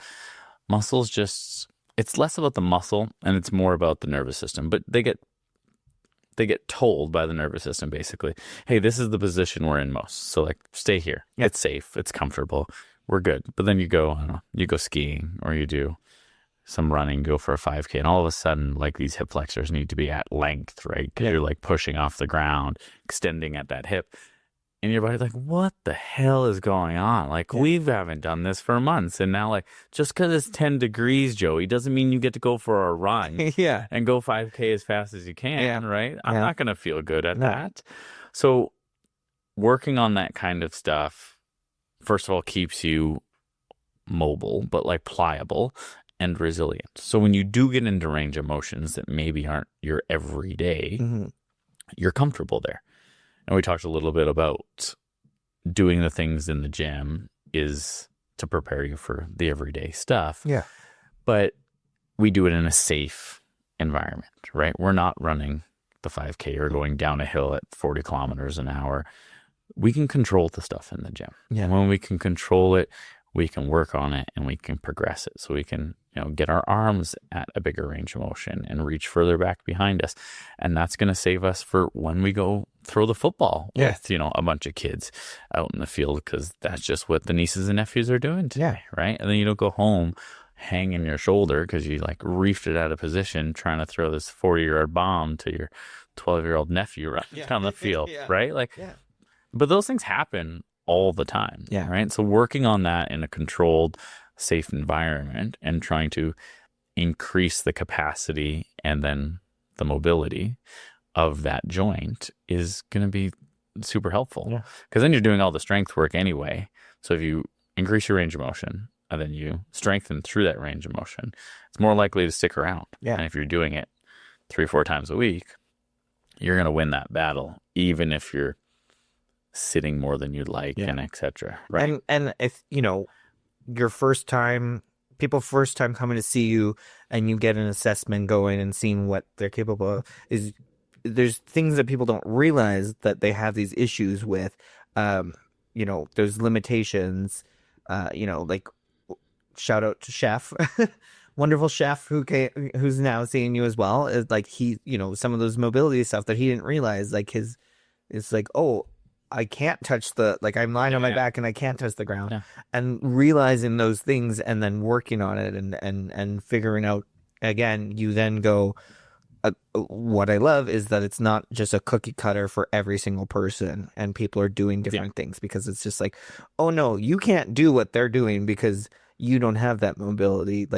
muscles just it's less about the muscle and it's more about the nervous system. But they get told by the nervous system basically, hey, this is the position we're in most. So like stay here.
Yeah.
It's safe. It's comfortable. We're good. But then you go, I don't know, you go skiing or you do some running, go for a 5K, and all of a sudden, like these hip flexors need to be at length, right? Because you're like pushing off the ground, extending at that hip. And your body's like, what the hell is going on? Like, we haven't done this for months. And now, like, just because it's 10 degrees, Joey, doesn't mean you get to go for a run
Yeah.
and go 5K as fast as you can,
Yeah.
right? I'm not going to feel good at
No.
that. So working on that kind of stuff, first of all, keeps you mobile, but like pliable and resilient. So when you do get into range of motions that maybe aren't your everyday, you're comfortable there. And we talked a little bit about doing the things in the gym is to prepare you for the everyday stuff.
Yeah.
But we do it in a safe environment, right? We're not running the 5K or going down a hill at 40 kilometers an hour. We can control the stuff in the gym.
Yeah.
And when we can control it, we can work on it and we can progress it. So we can, get our arms at a bigger range of motion and reach further back behind us. And that's going to save us for when we go throw the football with, a bunch of kids out in the field, because that's just what the nieces and nephews are doing today, right? And then you don't go home hanging your shoulder because you like reefed it out of position trying to throw this 40-yard bomb to your 12-year-old nephew running down the field, right? But those things happen all the time, right? So working on that in a controlled, safe environment and trying to increase the capacity and then the mobility of that joint is going to be super helpful, because then you're doing all the strength work anyway. So if you increase your range of motion and then you strengthen through that range of motion, it's more likely to stick around. And if you're doing it 3 or 4 times a week, you're going to win that battle, even if you're sitting more than you'd like and etc. Right.
And if your first time coming to see you and you get an assessment going and seeing what they're capable of, is there's things that people don't realize that they have these issues with. There's limitations, like shout out to Chef, wonderful Chef who's now seeing you as well, is like some of those mobility stuff that he didn't realize, like it's like, oh, I can't touch I'm lying on my back and I can't touch the ground, and realizing those things and then working on it and figuring out, again, you then go, what I love is that it's not just a cookie cutter for every single person and people are doing different things, because it's just like, oh no, you can't do what they're doing because you don't have that mobility.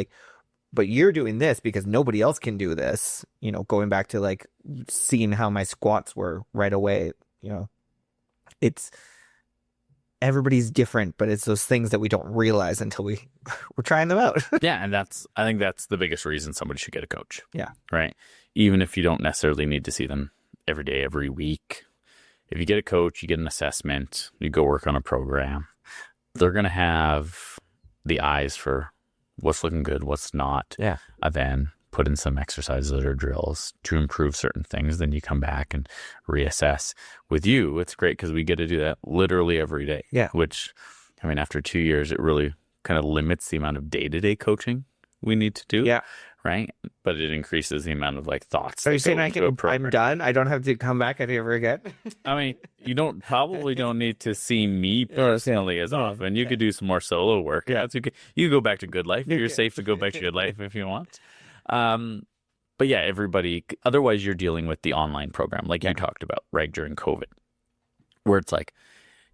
But you're doing this because nobody else can do this, going back to like seeing how my squats were right away, it's everybody's different, but it's those things that we don't realize until we're trying them out.
And I think that's the biggest reason somebody should get a coach.
Yeah.
Right. Even if you don't necessarily need to see them every day, every week. If you get a coach, you get an assessment, you go work on a program, they're going to have the eyes for what's looking good, what's not. And then put in some exercises or drills to improve certain things. Then you come back and reassess. With you, it's great because we get to do that literally every day. Which, after 2 years, it really kind of limits the amount of day-to-day coaching we need to do. Right? But it increases the amount of thoughts.
Are you saying I'm done? I don't have to come back ever again?
You don't need to see me personally as often. You could do some more solo work. That's okay. You go back to Good Life. You're safe to go back to Good Life if you want. But everybody, otherwise you're dealing with the online program like you talked about, right, during COVID, where it's like,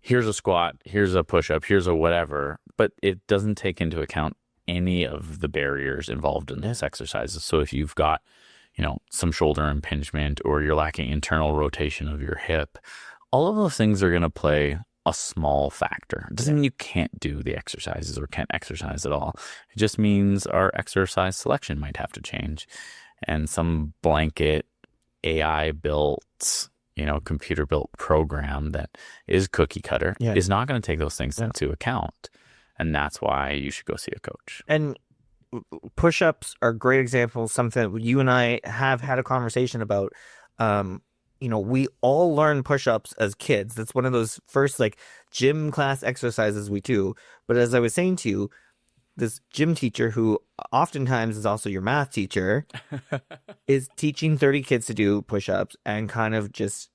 here's a squat, here's a push-up, here's a whatever, but it doesn't take into account any of the barriers involved in those exercises. So if you've got, some shoulder impingement or you're lacking internal rotation of your hip, all of those things are going to play a small factor. It doesn't mean you can't do the exercises or can't exercise at all. It just means our exercise selection might have to change. And some blanket AI built, computer built program that is cookie cutter is not going to take those things into account. And that's why you should go see a coach.
And push-ups are a great example, something that you and I have had a conversation about. We all learn push-ups as kids. That's one of those first gym class exercises we do. But as I was saying to you, this gym teacher who oftentimes is also your math teacher is teaching 30 kids to do push-ups and kind of just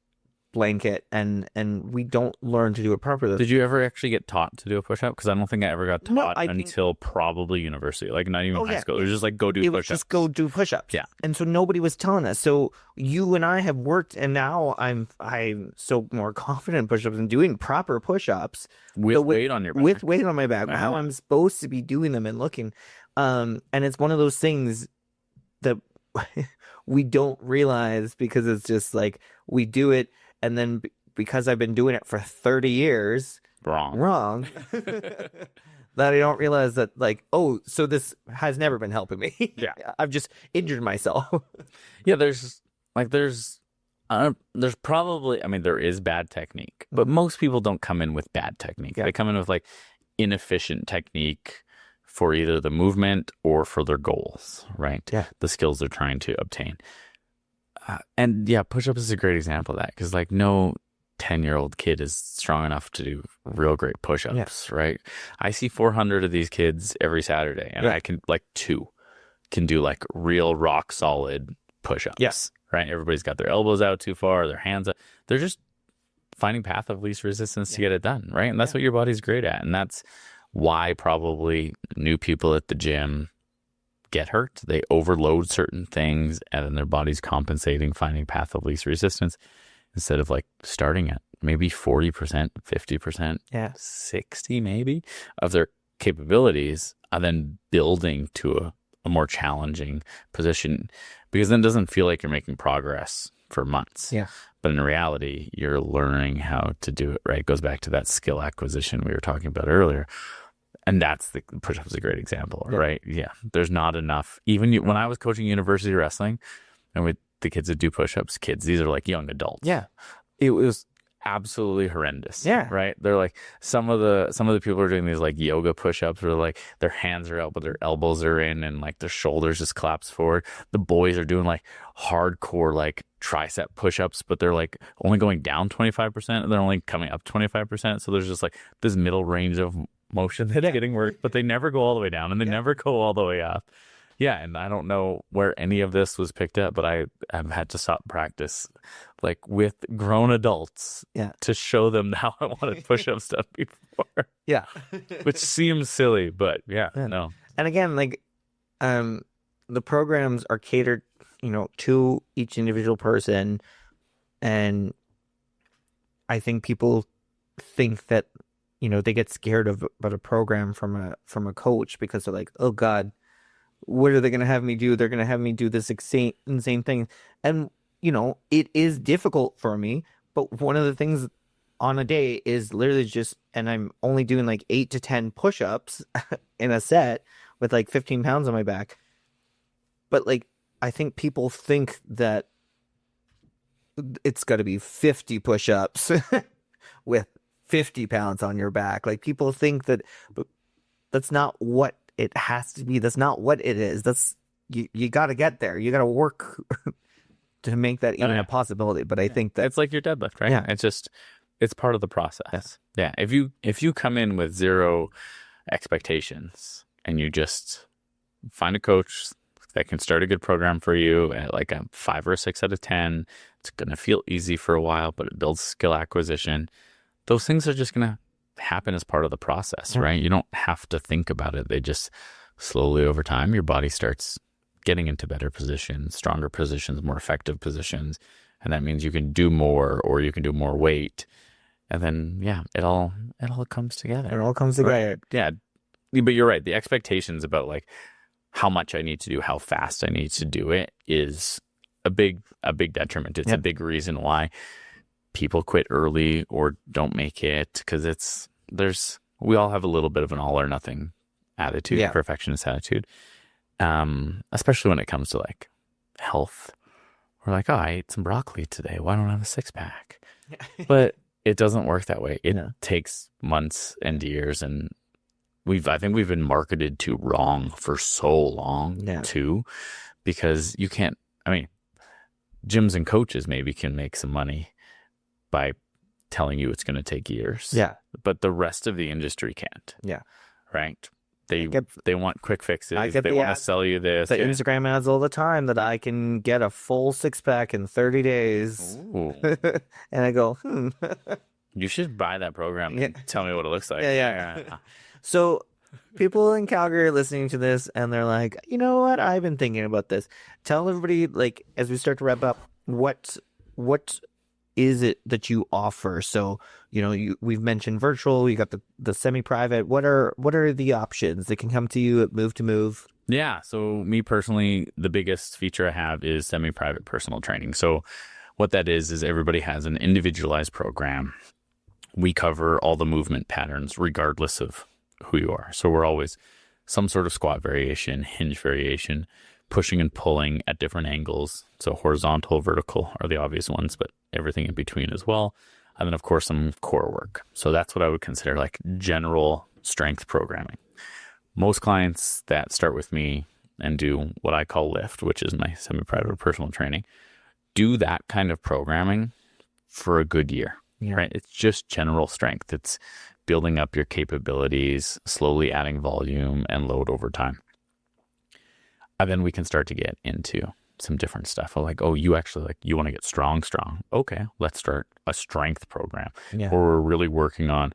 blanket, and we don't learn to do it properly.
Did you ever actually get taught to do a push-up? Because I don't think I ever got
No,
taught until probably university, like not even high school. It was just like, go do
It was
push-ups.
just go do push-ups.
Yeah.
And so nobody was telling us. So you and I have worked, and now I'm so more confident in push-ups and doing proper push-ups
With weight on your back.
with weight on my back.
Wow.
How I'm supposed to be doing them and looking. And it's one of those things that we don't realize, because it's just like we do it, and then because I've been doing it for 30 years wrong that I don't realize that, like, oh, so this has never been helping me.
Yeah.
I've just injured myself.
Yeah, there's probably, I mean, there is bad technique, but most people don't come in with bad technique.
Yeah.
They come in with like inefficient technique for either the movement or for their goals, right?
Yeah.
The skills they're trying to obtain. And yeah, push-ups is a great example of that, because like no 10-year-old kid is strong enough to do real great push-ups, right? I see 400 of these kids every Saturday, and I can, like, 2 can do like real rock solid push-ups.
Yes.
Right? Everybody's got their elbows out too far, their hands up. They're just finding path of least resistance to get it done, right? And that's what your body's great at. And that's why probably new people at the gym get hurt. They overload certain things, and then their body's compensating, finding path of least resistance, instead of like starting at maybe 40%, 50%, 60 maybe of their capabilities, and then building to a more challenging position, because then it doesn't feel like you're making progress for months.
Yeah.
But in reality, you're learning how to do it, right? It goes back to that skill acquisition we were talking about earlier. And that's the push-up is a great example, right? Yeah. There's not enough. Even when I was coaching university wrestling, and with the kids that do push-ups, these are like young adults.
Yeah.
It was absolutely horrendous.
Yeah.
Right. They're like, some of the people are doing these like yoga push-ups where like their hands are out, but their elbows are in, and like their shoulders just collapse forward. The boys are doing like hardcore like tricep push-ups, but they're like only going down 25%, and they're only coming up 25%. So there's just like this middle range of motion that's getting worked, but they never go all the way down, and they never go all the way up. Yeah, and I don't know where any of this was picked up, but I have had to stop practice, like with grown adults, to show them how I wanted push-up stuff before.
Yeah,
which seems silly, but no.
And again, like, the programs are catered, to each individual person, and I think people think that, they get scared about a program from a coach, because they're like, oh God, what are they going to have me do? They're going to have me do this insane thing. And, it is difficult for me, but one of the things on a day is literally just, and I'm only doing like 8 to 10 push-ups in a set with like 15 pounds on my back. But like, I think people think that it's got to be 50 push-ups with 50 pounds on your back. Like, people think that, but that's not what it has to be. That's not what it is. That's you got to get there. You got to work to make that even a possibility. But I think that
it's like your deadlift, right?
Yeah.
It's part of the process.
Yes.
Yeah. If you come in with zero expectations, and you just find a coach that can start a good program for you at like a 5 or a 6 out of 10, it's going to feel easy for a while, but it builds skill acquisition. Those things are just going to happen as part of the process, right? You don't have to think about it. They just slowly over time, your body starts getting into better positions, stronger positions, more effective positions. And that means you can do more, or you can do more weight. And then, it all comes together.
it all comes together.
Right? Yeah. But you're right. The expectations about like how much I need to do, how fast I need to do it is a big detriment. It's a big reason why people quit early or don't make it, because we all have a little bit of an all or nothing attitude, perfectionist attitude, especially when it comes to like health. We're like, oh, I ate some broccoli today. Why don't I have a 6-pack? But it doesn't work that way. It takes months and years, and I think we've been marketed to wrong for so long too, because you can't. I mean, gyms and coaches maybe can make some money by telling you it's going to take years.
Yeah.
But the rest of the industry can't.
Yeah.
Right. They
get
they want quick
I
fixes.
get
They
the
want to
ads,
sell you this.
the
Yeah.
Instagram ads all the time that I can get a full six pack in 30 days.
Ooh.
And I go,
You should buy that program
Yeah.
and tell me what it looks like.
Yeah. So people in Calgary are listening to this and they're like, you know what? I've been thinking about this. Tell everybody, like, as we start to wrap up, what is it that you offer? So, we've mentioned virtual, you got the semi-private. What are the options that can come to you at Move to Move?
Yeah. So me personally, the biggest feature I have is semi-private personal training. So what that is everybody has an individualized program. We cover all the movement patterns regardless of who you are. So we're always some sort of squat variation, hinge variation, pushing and pulling at different angles. So horizontal, vertical are the obvious ones, but everything in between as well. And then of course some core work. So that's what I would consider like general strength programming. Most clients that start with me and do what I call lift, which is my semi-private personal training, do that kind of programming for a good year.
Yeah.
Right? It's just general strength. It's building up your capabilities, slowly adding volume and load over time. And then we can start to get into some different stuff. Like, oh, you actually you want to get strong. Okay, let's start a strength program.
Yeah.
Or we're really working on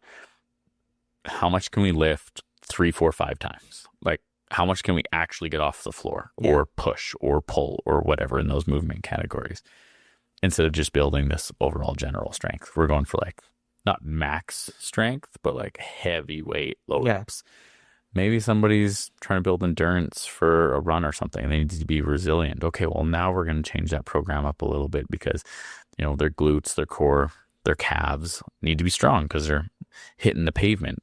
how much can we lift 3, 4, 5 times? Like, how much can we actually get off the floor or push or pull or whatever in those movement categories? Instead of just building this overall general strength, we're going for like not max strength, but like heavyweight low reps. Maybe somebody's trying to build endurance for a run or something. They need to be resilient. Okay, well, now we're going to change that program up a little bit because, their glutes, their core, their calves need to be strong because they're hitting the pavement,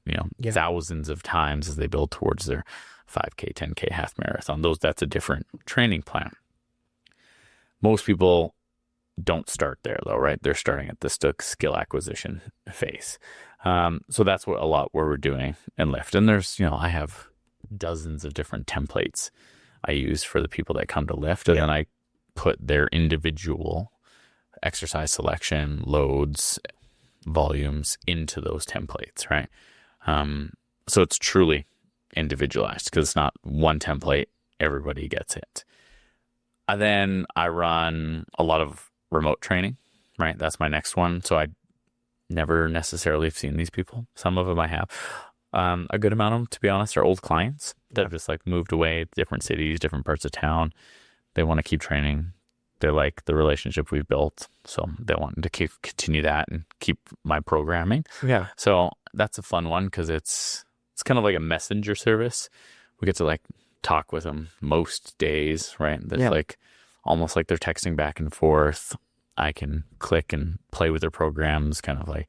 thousands of times as they build towards their 5K, 10K, half marathon. That's a different training plan. Most people don't start there though, right? They're starting at the skill acquisition phase. So that's what we're doing in lift. And there's, I have dozens of different templates I use for the people that come to lift. And then I put their individual exercise selection, loads, volumes into those templates, right? So it's truly individualized because it's not one template, everybody gets it. And then I run a lot of remote training, right? That's my next one. So I never necessarily have seen these people. Some of them I have. A good amount of them, to be honest, are old clients that have just like moved away, different cities, different parts of town. They want to keep training. They like the relationship we've built. So they want to continue that and keep my programming.
Yeah.
So that's a fun one because it's kind of like a messenger service. We get to like talk with them most days, right? There's like almost like they're texting back and forth. I can click and play with their programs kind of like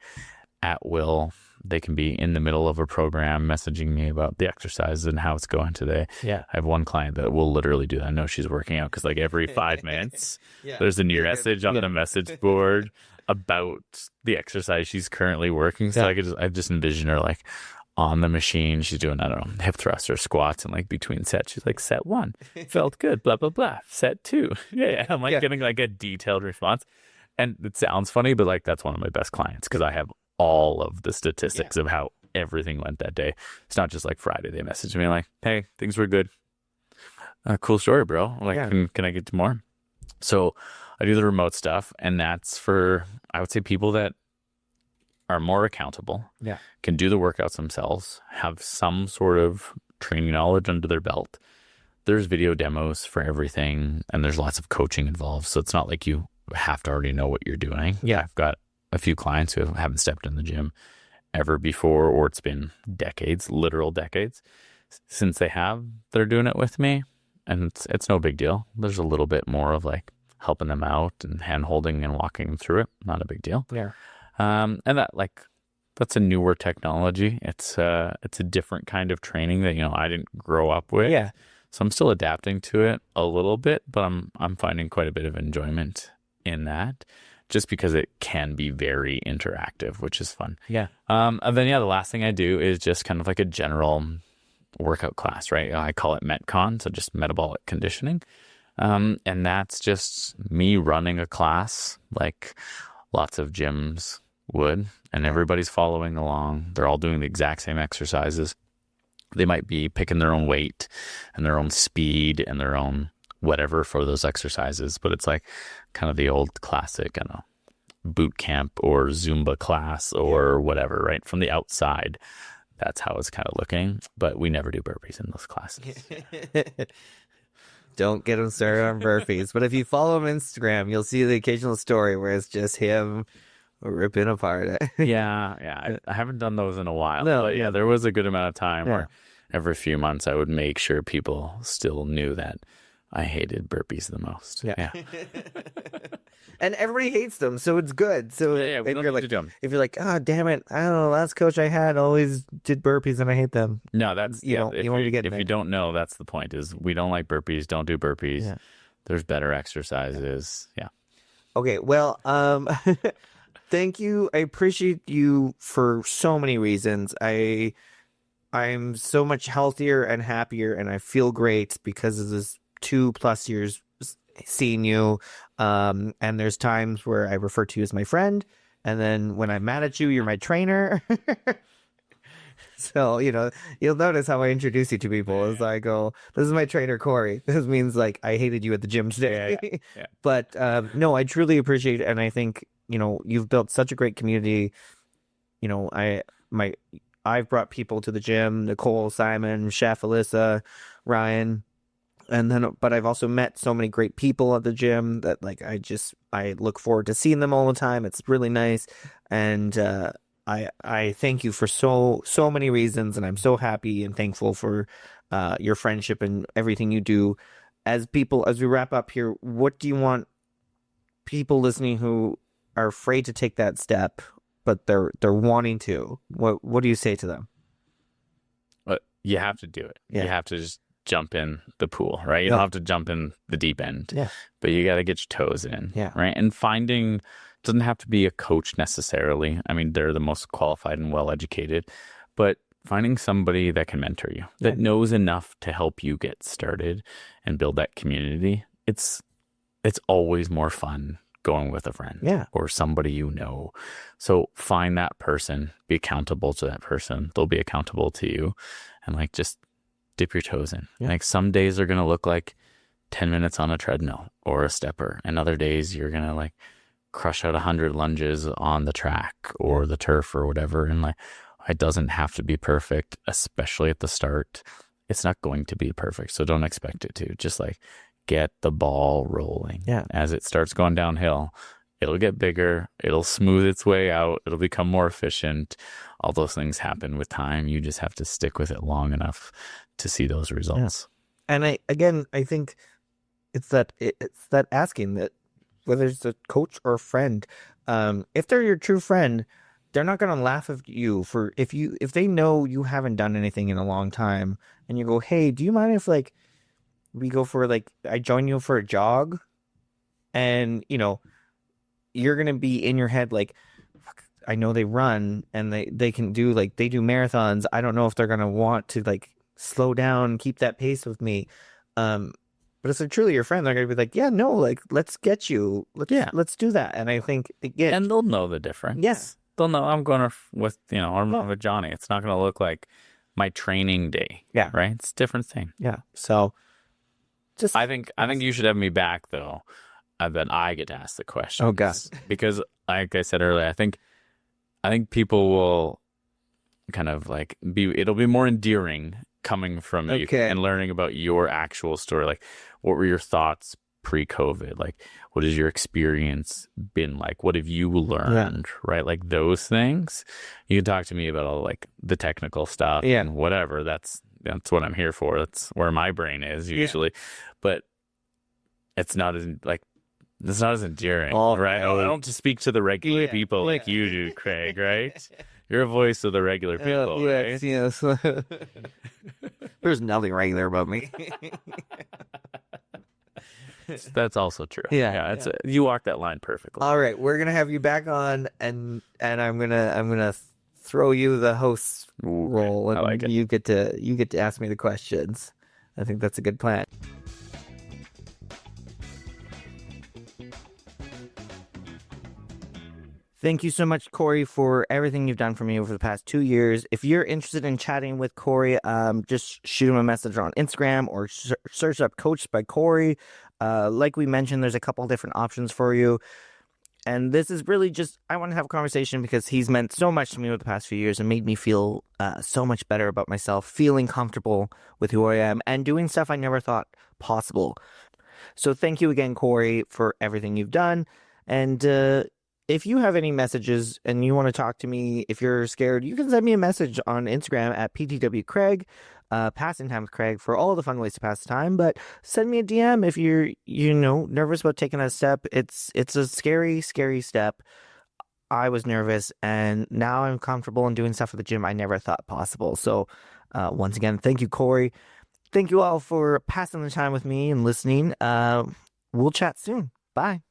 at will. They can be in the middle of a program messaging me about the exercises and how it's going today. Yeah. I have one client that will literally do that. I know she's working out because like every 5 minutes, there's a new message on the message board about the exercise she's currently working. So I just envision her like on the machine. She's doing, I don't know, hip thrusts or squats, and like between sets, she's like, set 1, felt good, blah, blah, blah. Set 2. Yeah. I'm like getting like a detailed response. And it sounds funny, but like that's one of my best clients because I have all of the statistics of how everything went that day. It's not just like Friday. They messaged me like, hey, things were good. Cool story, bro. Like, can I get to more? So I do the remote stuff, and that's for, I would say, people that are more accountable, can do the workouts themselves, have some sort of training knowledge under their belt. There's video demos for everything, and there's lots of coaching involved. So it's not like you have to already know what you're doing. I've got a few clients who haven't stepped in the gym ever before, or it's been decades, literal decades since they have. They're doing it with me, and it's no big deal. There's a little bit more of like helping them out and hand holding and walking them through it. Not a big deal. And that's a newer technology. It's a different kind of training that I didn't grow up with. So I'm still adapting to it a little bit, but I'm finding quite a bit of enjoyment in that, just because it can be very interactive, which is fun. And then the last thing I do is just kind of like a general workout class, right? I call it Metcon, so just metabolic conditioning. And that's just me running a class like lots of gyms would, and everybody's following along. They're all doing the exact same exercises. they might be picking their own weight and their own speed and their own whatever for those exercises. But it's like kind of the old classic, I don't know, boot camp or Zumba class or whatever, right? From the outside, that's how it's kind of looking. But we never do burpees in those classes.
Don't get him started on burpees. But if you follow him on Instagram, you'll see the occasional story where it's just him ripping apart.
Yeah. I haven't done those in a while.
No,
but yeah, there was a good amount of time
Yeah.
where every few months I would make sure people still knew that I hated burpees the most.
Yeah.
Yeah.
And everybody hates them, so it's good. So
Yeah, we
if
don't
you're
need
like,
to do 'em.
if you're like, oh damn it, I don't know, last coach I had always did burpees and I hate them.
No, that's
You know,
if
you won't be getting
if
there.
you don't know, that's the point. Is we don't like burpees. Don't do burpees.
Yeah.
There's better exercises. Yeah.
Okay, well, thank you. I appreciate you for so many reasons. I'm so much healthier and happier, and I feel great because of this 2+ years seeing you. And there's times where I refer to you as my friend, and then when I'm mad at you, you're my trainer. So, you'll notice how I introduce you to people as I go, this is my trainer, Cory. This means like I hated you at the gym today.
Yeah.
But no, I truly appreciate it. And I think, you've built such a great community. I've brought people to the gym, Nicole, Simon, Chef, Alyssa, Ryan. But I've also met so many great people at the gym that like, I look forward to seeing them all the time. It's really nice. And, I thank you for so many reasons, and I'm so happy and thankful for your friendship and everything you do. As we wrap up here, what do you want people listening who are afraid to take that step, but they're wanting to? What do you say to them?
But you have to do it.
Yeah.
You have to just jump in the pool, right? You don't have to jump in the deep end.
Yeah.
But you got to get your toes in.
Yeah.
Right. And doesn't have to be a coach necessarily. I mean, they're the most qualified and well-educated, but finding somebody that can mentor you, that knows enough to help you get started and build that community. It's always more fun going with a friend or somebody you know. So find that person, be accountable to that person. They'll be accountable to you, and like just dip your toes in.
Yeah.
Like some days are going to look like 10 minutes on a treadmill or a stepper, and other days you're going to like crush out 100 lunges on the track or the turf or whatever. And like, it doesn't have to be perfect, especially at the start. It's not going to be perfect. So don't expect it to. Just like get the ball rolling.
Yeah.
As it starts going downhill, it'll get bigger. It'll smooth its way out. It'll become more efficient. All those things happen with time. You just have to stick with it long enough to see those results.
Yeah. And I think it's that asking that, whether it's a coach or a friend, if they're your true friend, they're not going to laugh at you if they know you haven't done anything in a long time, and you go, hey, do you mind if like we go for like I join you for a jog, and you're gonna be in your head like, fuck, I know they run and they can do like they do marathons. I don't know if they're gonna want to like slow down, keep that pace with me. But if they're truly your friend, they're going to be like, yeah, no, like, let's get you. Let's do that. And I think, again.
And they'll know the difference.
Yes.
They'll know I'm going with, I'm with Johnny. It's not going to look like my training day.
Yeah.
Right? It's a different thing.
Yeah. So,
I think you should have me back, though, that I get to ask the question.
Oh, gosh.
Because, like I said earlier, I think people will kind of like it'll be more endearing coming from you and learning about your actual story. Like, what were your thoughts pre-COVID? Like, what has your experience been like? What have you learned? Right? Like those things. You can talk to me about all like the technical stuff and whatever. That's what I'm here for. That's where my brain is usually. But it's not as endearing, right? I don't just speak to the regular people like you do, Craig, right? You're a voice of the regular people, right?
Yes. There's nothing regular about me.
That's also true.
Yeah.
You walk that line perfectly.
All right, we're gonna have you back on, and I'm gonna throw you the host role, and
I like it.
you get to ask me the questions. I think that's a good plan. Thank you so much, Cory, for everything you've done for me over the past 2 years. If you're interested in chatting with Cory, just shoot him a message on Instagram or search up Coach by Cory. Like we mentioned, there's a couple different options for you. And this is really just, I want to have a conversation because he's meant so much to me over the past few years and made me feel so much better about myself, feeling comfortable with who I am and doing stuff I never thought possible. So thank you again, Cory, for everything you've done. And if you have any messages and you want to talk to me, if you're scared, you can send me a message on Instagram at PTWCraig, passing time with Craig for all the fun ways to pass the time. But send me a DM if you're, nervous about taking that step. It's a scary, scary step. I was nervous and now I'm comfortable in doing stuff at the gym I never thought possible. So once again, thank you, Cory. Thank you all for passing the time with me and listening. We'll chat soon. Bye.